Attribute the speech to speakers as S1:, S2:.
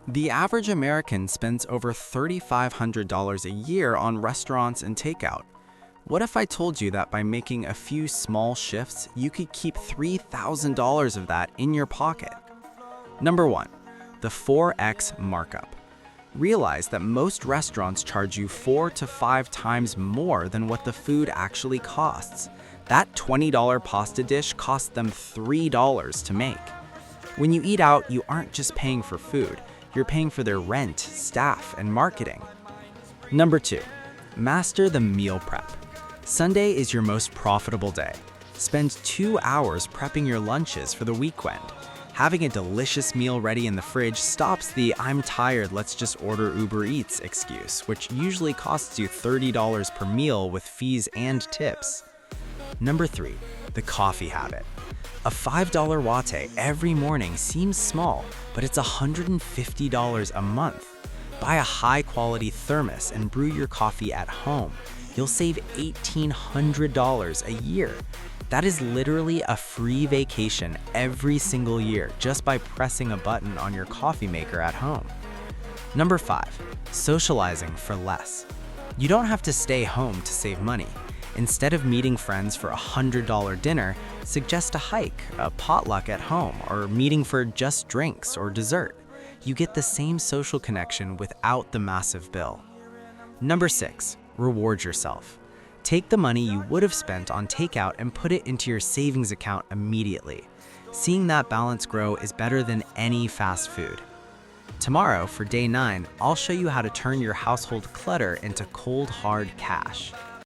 S1: The average American spends over $3,500 a year on restaurants and takeout. What if I told you that by making a few small shifts, you could keep $3,000 of that in your pocket? Number 1. The 4x markup. Realize that most restaurants charge you 4 to 5 times more than what the food actually costs. That $20 pasta dish costs them $3 to make. When you eat out, you aren't just paying for food, you're paying for their rent, staff, and marketing. Number 2. Master the meal prep. Sunday is your most profitable day. Spend 2 hours prepping your lunches for the weekend. Having a delicious meal ready in the fridge stops the "I'm tired, let's just order Uber Eats" excuse, which usually costs you $30 per meal with fees and tips. Number 3. The coffee habit. A $5 latte every morning seems small, but it's $150 a month. Buy a high-quality thermos and brew your coffee at home. You'll save $1,800 a year. That is literally a free vacation every single year just by pressing a button on your coffee maker at home. Number 5. Socializing for less. You don't have to stay home to save money. Instead of meeting friends for a $100 dinner, suggest a hike, a potluck at home, or meeting for just drinks or dessert. You get the same social connection without the massive bill. Number 6. Reward yourself. Take the money you would have spent on takeout and put it into your savings account immediately. Seeing that balance grow is better than any fast food. Tomorrow, for day 9, I'll show you how to turn your household clutter into cold, hard cash.